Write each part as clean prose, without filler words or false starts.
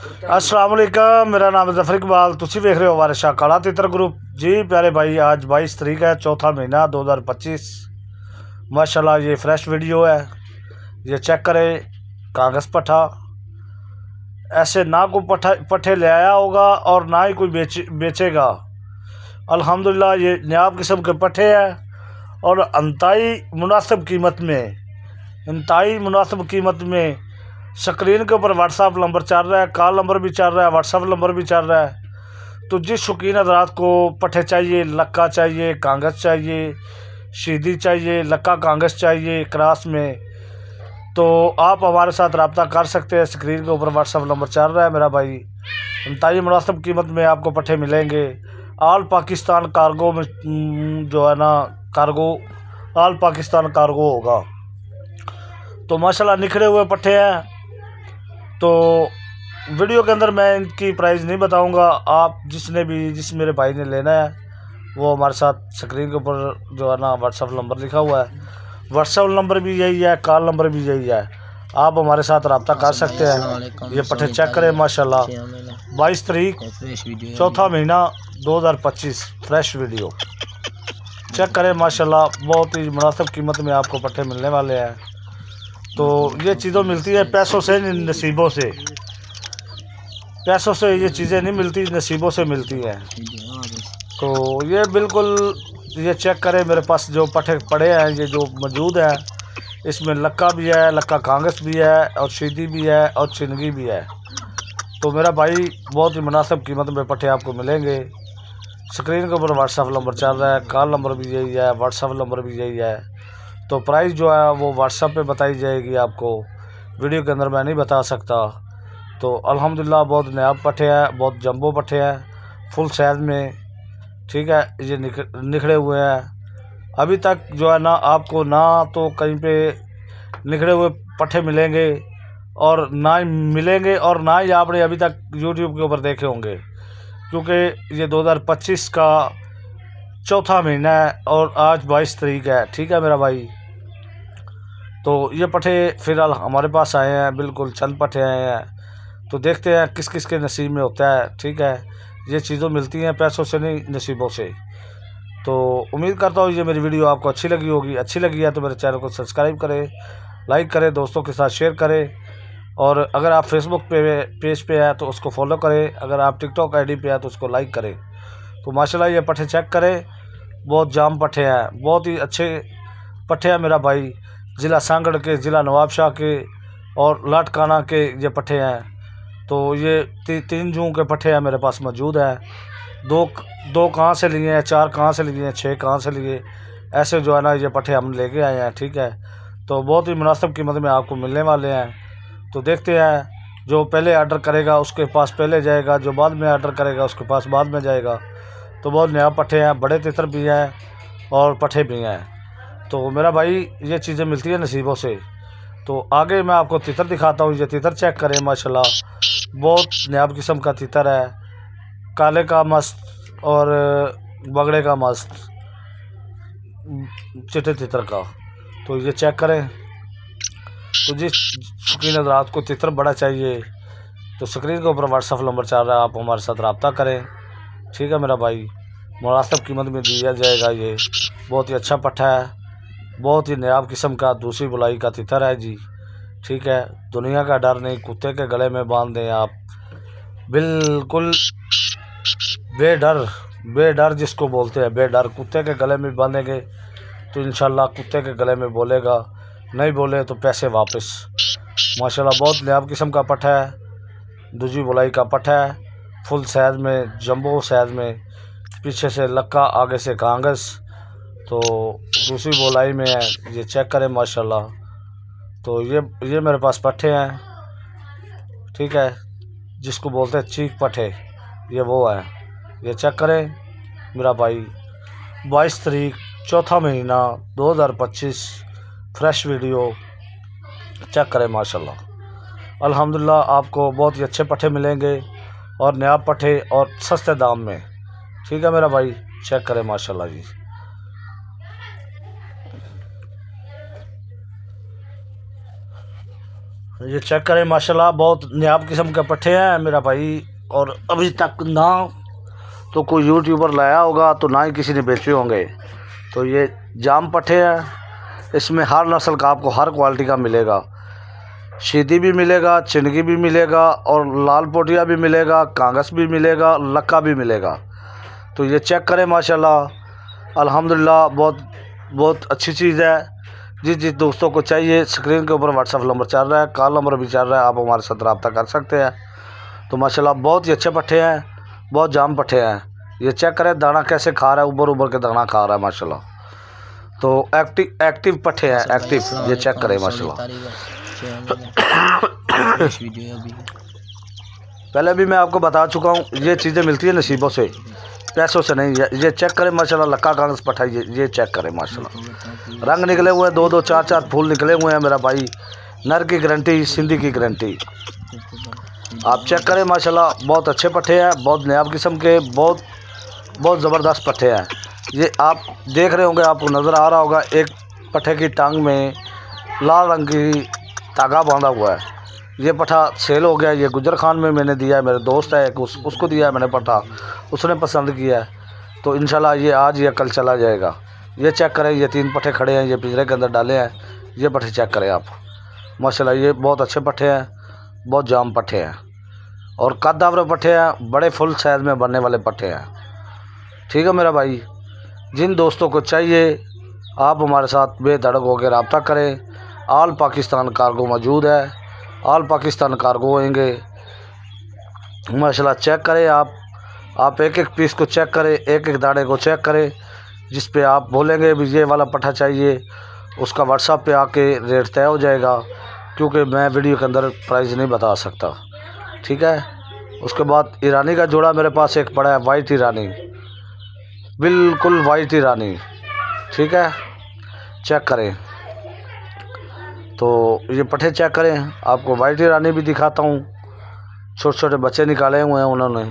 अस्सलाम वालेकुम, मेरा नाम है जफर इकबाल। तुसी देख रहे हो हमारे शाह काला तितर ग्रुप। जी प्यारे भाई, आज 22 तारीख है, चौथा महीना 2025। माशाल्लाह ये फ्रेश वीडियो है। ये चेक करें, कागज़ पट्ठा ऐसे ना कोई पट्ठे ले आया होगा और ना ही कोई बेचेगा। अल्हम्दुलिल्लाह ये नायाब किस्म के पट्ठे हैं और इंतहाई मुनासिब कीमत में स्क्रीन के ऊपर व्हाट्सअप नंबर चल रहा है, कॉल नंबर भी चल रहा है, व्हाट्सअप नंबर भी चल रहा है। तो जिस शौकीन हज़रात को पट्ठे चाहिए, लक्का चाहिए, कागज़ चाहिए, शीदी चाहिए, लक्का कागज़ चाहिए क्रॉस में, तो आप हमारे साथ रब्ता कर सकते हैं। स्क्रीन के ऊपर व्हाट्सअप नंबर चल रहा है मेरा भाई। इंतहाई मुनासिब कीमत में आपको पट्ठे मिलेंगे। ऑल पाकिस्तान कार्गो में जो है ना, कार्गो ऑल पाकिस्तान कार्गो होगा। तो माशाल्लाह निखरे हुए पट्ठे हैं। तो वीडियो के अंदर मैं इनकी प्राइस नहीं बताऊंगा। आप जिस मेरे भाई ने लेना है वो हमारे साथ स्क्रीन के ऊपर जो है ना व्हाट्सअप नंबर लिखा हुआ है, व्हाट्सअप नंबर भी यही है, कॉल नंबर भी यही है। आप हमारे साथ रब्ता कर सकते हैं। ये पट्ठे चेक करें माशाल्लाह, 22 तारीख चौथा महीना 2025 फ्रेश वीडियो चेक करें माशाल्लाह। बहुत ही मुनासिब कीमत में आपको पट्ठे मिलने वाले हैं। तो ये चीज़ें मिलती है पैसों से, नसीबों से। पैसों से ये चीज़ें नहीं मिलती, नसीबों से मिलती हैं। तो ये बिल्कुल ये चेक करें, मेरे पास जो पट्ठे पड़े हैं, ये जो मौजूद है, इसमें लक्का भी है, लक्का कागज़ भी है, और शीदी भी है, और चिनगी भी है। तो मेरा भाई बहुत ही मुनासिब कीमत में पट्ठे आपको मिलेंगे। स्क्रीन के ऊपर व्हाट्सअप नंबर चल रहा है, कॉल नंबर भी यही है, व्हाट्सअप नंबर भी यही है। तो प्राइस जो है वो व्हाट्सअप पे बताई जाएगी आपको, वीडियो के अंदर मैं नहीं बता सकता। तो अल्हम्दुलिल्लाह बहुत नायाब पट्ठे हैं, बहुत जंबो पट्ठे हैं, फुल साइज में। ठीक है, ये निखड़े हुए हैं। अभी तक जो है ना आपको ना तो कहीं पे निखड़े हुए पट्ठे मिलेंगे और ना ही मिलेंगे, और ना ही आपने अभी तक यूट्यूब के ऊपर देखे होंगे, क्योंकि ये 2025 का चौथा महीना है और आज 22 तारीख है। ठीक है मेरा भाई। तो ये पट्ठे फ़िलहाल हमारे पास आए हैं, बिल्कुल चंद पट्ठे आए हैं। तो देखते हैं किस किस के नसीब में होता है। ठीक है, ये चीज़ें मिलती हैं पैसों से नहीं, नसीबों से। तो उम्मीद करता हूँ ये मेरी वीडियो आपको अच्छी लगी होगी। अच्छी लगी है तो मेरे चैनल को सब्सक्राइब करें, लाइक करें, दोस्तों के साथ शेयर करें। और अगर आप फेसबुक पेज पे है तो उसको फॉलो करें। अगर आप टिकटॉक आईडी पे है तो उसको लाइक करें। तो माशाल्लाह ये पट्ठे चेक करें, बहुत जाम पट्ठे हैं, बहुत ही अच्छे पट्ठे हैं मेरा भाई। ज़िला सांगड़ के, ज़िला नवाबशाह के और लाटकाना के ये पट्ठे हैं। तो ये तीन जून के पट्ठे हैं मेरे पास मौजूद है। दो कहाँ से लिए हैं, 4 कहाँ से लिए हैं, 6 कहाँ से लिए, ऐसे जो है ना ये पट्ठे हम लेके आए हैं। ठीक है, तो बहुत ही मुनासिब कीमत में आपको मिलने वाले हैं। तो देखते हैं, जो पहले आर्डर करेगा उसके पास पहले जाएगा, जो बाद में आर्डर करेगा उसके पास बाद में जाएगा। तो बहुत नया पट्ठे हैं, बड़े तितर भी हैं और पट्ठे भी हैं। तो मेरा भाई ये चीज़ें मिलती है नसीबों से। तो आगे मैं आपको तितर दिखाता हूँ। ये तितर चेक करें माशाल्लाह, बहुत नायाब किस्म का तितर है, काले का मस्त और बगड़े का मस्त, चिट्टे तितर का। तो ये चेक करें। तो जिस शौकीन हज़रात को तितर बड़ा चाहिए तो स्क्रीन के ऊपर व्हाट्सअप नंबर चल रहा है, आप हमारे साथ रब्ता करें। ठीक है मेरा भाई, मुनासिब कीमत में दिया जाएगा। ये बहुत ही अच्छा पट्ठा है, बहुत ही नायाब किस्म का दूसरी बुलाई का तितर है जी। ठीक है, दुनिया का डर नहीं, कुत्ते के गले में बांध दें आप, बिल्कुल बेडर जिसको बोलते हैं, बेडर कुत्ते के गले में बांधेंगे तो इंशाल्लाह कुत्ते के गले में बोलेगा, नहीं बोले तो पैसे वापस। माशाल्लाह बहुत नायाब किस्म का पट्ठा है, दूसरी बुलाई का पट्ठा है, फुल साइज में, जंबो साइज में, पीछे से लक्का, आगे से कागज़। तो दूसरी बोलाई में है, ये चेक करें माशाल्लाह। तो ये मेरे पास पट्ठे हैं। ठीक है, जिसको बोलते हैं चीख पट्ठे, ये वो है। ये चेक करें मेरा भाई, 22 तारीख चौथा महीना 2025 फ्रेश वीडियो चेक करें माशाल्लाह। अल्हम्दुलिल्लाह आपको बहुत ही अच्छे पट्ठे मिलेंगे और नया पट्ठे और सस्ते दाम में। ठीक है मेरा भाई, चेक करें माशाल्लाह जी। ये चेक करें माशाल्लाह, बहुत नायाब किस्म के पट्ठे हैं मेरा भाई। और अभी तक ना तो कोई यूट्यूबर लाया होगा तो ना ही किसी ने बेचे होंगे। तो ये जाम पट्ठे हैं, इसमें हर नस्ल का आपको हर क्वालिटी का मिलेगा। शीदी भी मिलेगा, चिनगी भी मिलेगा, और लाल पोटिया भी मिलेगा, कांगस भी मिलेगा, लक्का भी मिलेगा। तो ये चेक करें माशाल्लाह, अल्हम्दुलिल्लाह बहुत बहुत अच्छी चीज़ है। जिस दोस्तों को चाहिए, स्क्रीन के ऊपर व्हाट्सअप नंबर चल रहा है, कॉल नंबर भी चल रहा है, आप हमारे साथ रब्ता कर सकते हैं। तो माशाल्लाह बहुत ही अच्छे पट्ठे हैं, बहुत जाम पट्ठे हैं। ये चेक करें दाना कैसे खा रहा है, उबर उबर के दाना खा रहा है माशाल्लाह। तो एक्टिव पट्ठे हैं, एक्टिव। ये चेक करें माशाल्लाह। पहले भी मैं आपको बता चुका हूँ, ये चीज़ें मिलती है नसीबों से, पैसों से नहीं। ये चेक करें माशाल्लाह, लक्का कागज़ पट्ठा। ये चेक करें माशाल्लाह, रंग निकले हुए हैं, 2-2 4-4 फूल निकले हुए हैं मेरा भाई। नर की गारंटी, सिंधी की गारंटी। आप चेक करें माशाल्लाह, बहुत अच्छे पट्ठे हैं, बहुत नायाब किस्म के, बहुत ज़बरदस्त पट्ठे हैं। ये आप देख रहे होंगे, आपको नज़र आ रहा होगा, एक पट्ठे की टांग में लाल रंग की धागा बांधा हुआ है। ये पट्ठा सेल हो गया। ये गुजर खान में मैंने दिया है, मेरे दोस्त है एक, उसको दिया है मैंने पट्ठा, उसने पसंद किया है। तो इंशाल्लाह ये आज या कल चला जाएगा। ये चेक करें, ये 3 पट्ठे खड़े हैं, ये पिंजरे के अंदर डाले हैं। ये पट्ठे चेक करें आप माशाल्लाह, ये बहुत अच्छे पट्ठे हैं, बहुत जाम पट्ठे हैं, और कद्दावर पट्ठे हैं, बड़े फुल साइज़ में बनने वाले पट्ठे हैं। ठीक है मेरा भाई, जिन दोस्तों को चाहिए आप हमारे साथ बेधड़क होकर रब्ता करें। ऑल पाकिस्तान कार्गो मौजूद है, ऑल पाकिस्तान कार्गो होंगे माशाल्लाह। चेक करें आप एक एक पीस को चेक करें, एक एक दाने को चेक करें। जिस पे आप बोलेंगे भी ये वाला पट्ठा चाहिए, उसका व्हाट्सएप पे आके रेट तय हो जाएगा, क्योंकि मैं वीडियो के अंदर प्राइस नहीं बता सकता। ठीक है। उसके बाद ईरानी का जोड़ा मेरे पास एक पड़ा है, वाइट ईरानी, बिल्कुल वाइट ईरानी। ठीक है, चेक करें। तो ये पट्ठे चेक करें, आपको वाइट ईरानी भी दिखाता हूँ। छोटे छोटे बच्चे निकाले हुए हैं उन्होंने,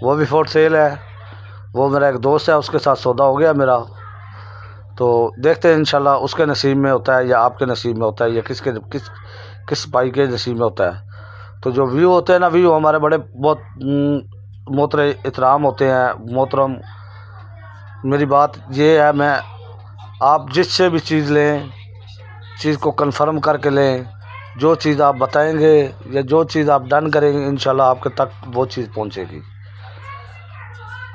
वो भी फॉर सेल है। वो मेरा एक दोस्त है, उसके साथ सौदा हो गया मेरा। तो देखते हैं इंशाल्लाह उसके नसीब में होता है या आपके नसीब में होता है, या किस भाई के नसीब में होता है। तो जो व्यू होते हैं ना, व्यू हमारे बड़े बहुत मोहतरम एहतराम होते हैं। मोहतरम, मेरी बात ये है, मैं आप जिससे भी चीज़ लें, चीज़ को कंफर्म करके लें। जो चीज़ आप बताएंगे या जो चीज़ आप डन करेंगे, इंशाल्लाह आपके तक वो चीज़ पहुंचेगी।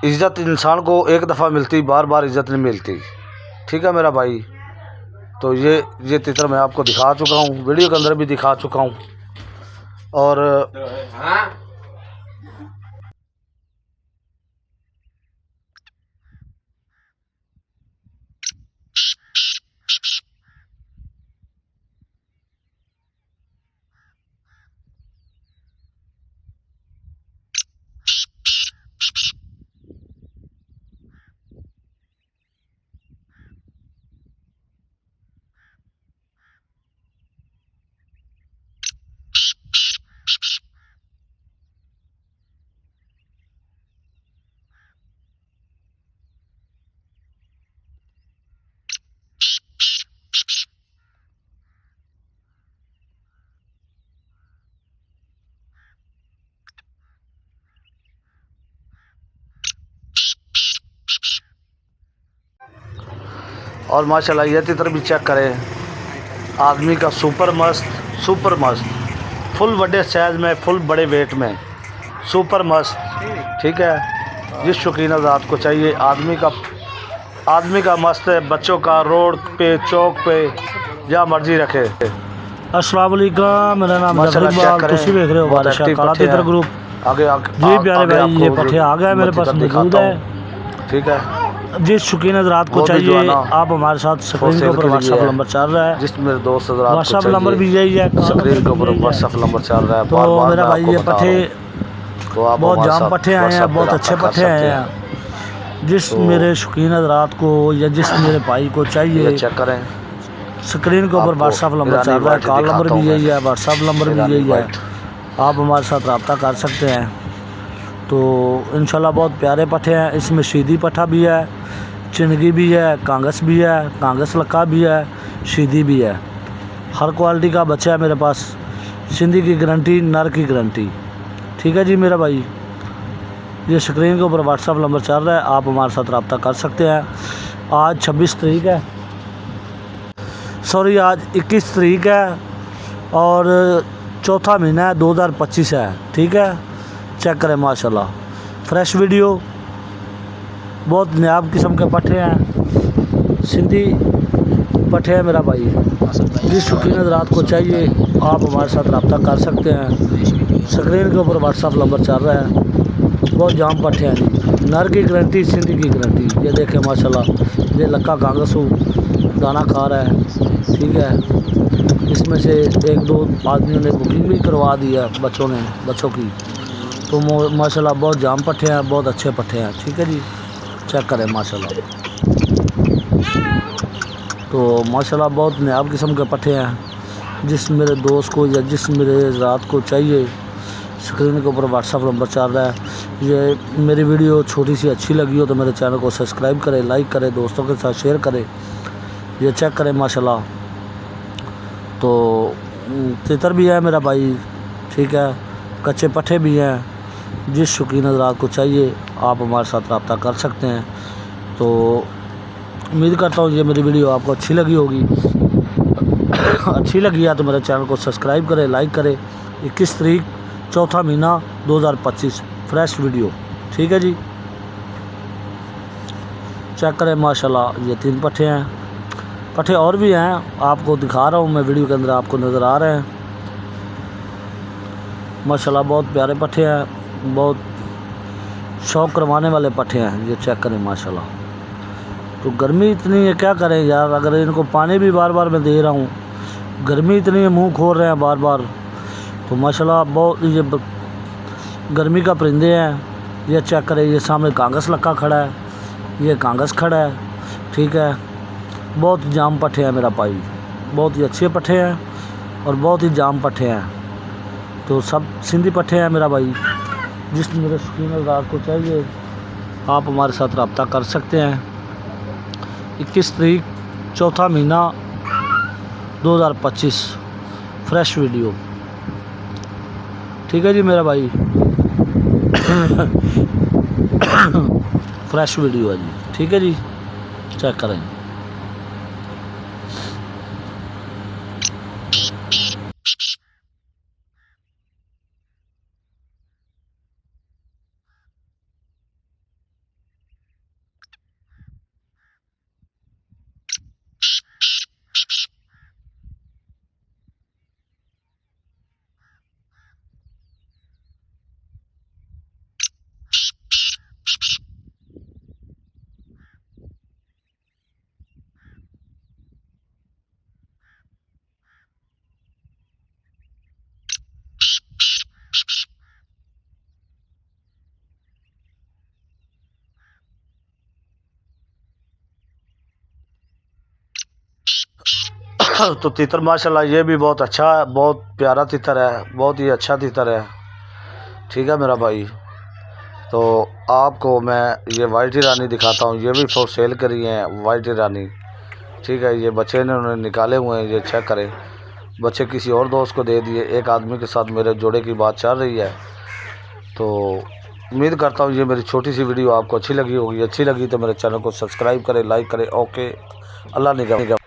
इज़्ज़त इंसान को एक दफ़ा मिलती, बार बार इज़्ज़त नहीं मिलती। ठीक है मेरा भाई। तो ये तितर मैं आपको दिखा चुका हूँ, वीडियो के अंदर भी दिखा चुका हूँ। और माशाल्लाह ये तितर भी चेक करें, आदमी का सुपर मस्त, फुल बड़े साइज़ में, फुल बड़े वेट में, सुपर मस्त। ठीक है, जिस शौकीन आज़ाद को चाहिए, आदमी का मस्त है, बच्चों का रोड पे चौक पे जहाँ मर्जी रखे। अस्सलाम वालेकुम, मेरा नाम है इकबाल, तुम देख रहे हो बादशाह काला तितर ग्रुप। आगे जी प्यारे भाई, ये पट्ठे आ गए मेरे पास मौजूद है। ठीक है, जिस शौकीन हज़रात को चाहिए आप हमारे साथ स्क्रीन के ऊपर व्हाट्सअप नंबर चल रहा है, जिस मेरे दोस्त हज़रात व्हाट्सअप नंबर भी यही है, स्क्रीन के ऊपर व्हाट्सअप नंबर चल रहा है। तो मेरा भाई ये पट्ठे बहुत जाम पट्ठे आए हैं, बहुत अच्छे पट्ठे आए हैं। जिस मेरे शौकीन हज़रात को या जिस मेरे भाई को चाहिए, चेक करें, स्क्रीन के ऊपर व्हाट्सअप नंबर चल रहा है, कॉल नंबर भी यही है, व्हाट्सअप नंबर भी यही है, आप हमारे साथ रब्ता कर सकते हैं। तो इंशाल्लाह बहुत प्यारे पट्ठे हैं। इसमें शीदी पट्ठा भी है, चिनगी भी है, कांगस भी है, कांगस लक्का भी है, शीदी भी है। हर क्वालिटी का बच्चा है मेरे पास। सिंधी की गारंटी, नर की गारंटी। ठीक है जी मेरा भाई, ये स्क्रीन के ऊपर व्हाट्सअप नंबर चल रहा है, आप हमारे साथ रब्ता कर सकते हैं। आज 26 तारीख है, सॉरी आज 21 तारीख है और चौथा महीना है 2025 है। ठीक है, चेक करें माशाल्लाह, फ्रेश वीडियो, बहुत नायाब किस्म के पट्ठे हैं, सिंधी पट्ठे हैं मेरा भाई। जिस शौकीन हज़रात को चाहिए आप हमारे साथ रब्ता कर सकते हैं। स्क्रीन के ऊपर व्हाट्सअप नंबर चल रहा है, बहुत जाम पट्ठे हैं जी, नर की गारंटी, सिंधी की गारंटी। ये देखें माशाल्लाह, ये लक्का कांगसू दाना खा रहा है। ठीक है, इसमें से 1-2 आदमियों ने बुकिंग भी करवा दी है बच्चों की। तो माशाल्लाह बहुत जाम पट्ठे हैं, बहुत अच्छे पट्ठे हैं। ठीक है जी, चेक करें माशाल्लाह। तो माशाल्लाह बहुत नायाब किस्म के पट्ठे हैं। जिस मेरे दोस्त को या जिस मेरे ज़ात को चाहिए, स्क्रीन के ऊपर व्हाट्सअप नंबर चल रहा है। ये मेरी वीडियो छोटी सी अच्छी लगी हो तो मेरे चैनल को सब्सक्राइब करें, लाइक करें, दोस्तों के साथ शेयर करें। ये चेक करें माशाल्लाह। तो तितर भी है मेरा भाई। ठीक है, कच्चे पट्ठे भी हैं। जिस शौकीन हज़रात को चाहिए आप हमारे साथ रब्ता कर सकते हैं। तो उम्मीद करता हूँ ये मेरी वीडियो आपको अच्छी लगी होगी। अच्छी लगी है तो मेरे चैनल को सब्सक्राइब करें, लाइक करें। 21 तारीख चौथा महीना 2025, फ्रेश वीडियो। ठीक है जी, चेक करें माशाल्लाह। ये 3 पट्ठे हैं, पट्ठे और भी हैं, आपको दिखा रहा हूँ मैं, वीडियो के अंदर आपको नज़र आ रहे हैं माशाल्लाह। बहुत प्यारे पट्ठे हैं, बहुत शौक़ करवाने वाले पट्ठे हैं। ये चेक करें माशाल्लाह। तो गर्मी इतनी है, क्या करें यार, अगर इनको पानी भी बार बार मैं दे रहा हूँ, गर्मी इतनी है, मुँह खोल रहे हैं बार बार। तो माशाल्लाह बहुत ये गर्मी का परिंदे हैं। ये चेक करें, ये सामने कांगस लक्का खड़ा है, ये कांगस खड़ा है। ठीक है, बहुत जाम पट्ठे हैं मेरा भाई, बहुत ही अच्छे पट्ठे हैं और बहुत ही जाम पट्ठे हैं। तो सब सिंधी पट्ठे हैं मेरा भाई। जिस मेरे शौकीन हज़रात को चाहिए आप हमारे साथ रब्ता कर सकते हैं। 21 तारीख चौथा महीना 2025, फ्रेश वीडियो। ठीक है जी मेरा भाई, फ्रेश वीडियो है जी। ठीक है जी, चेक करें। तो तितर माशाल्लाह ये भी बहुत अच्छा है, बहुत प्यारा तितर है, बहुत ही अच्छा तितर है। ठीक है मेरा भाई, तो आपको मैं ये वाइट रानी दिखाता हूँ। ये भी फॉर सेल करी है वाइट रानी। ठीक है, ये बच्चे ने उन्होंने निकाले हुए हैं, ये चेक करें। बच्चे किसी और दोस्त को दे दिए, एक आदमी के साथ मेरे जोड़े की बात चल रही है। तो उम्मीद करता हूँ ये मेरी छोटी सी वीडियो आपको अच्छी लगी होगी। अच्छी लगी तो मेरे चैनल को सब्सक्राइब करें, लाइक करें। ओके, अल्लाह निगरान।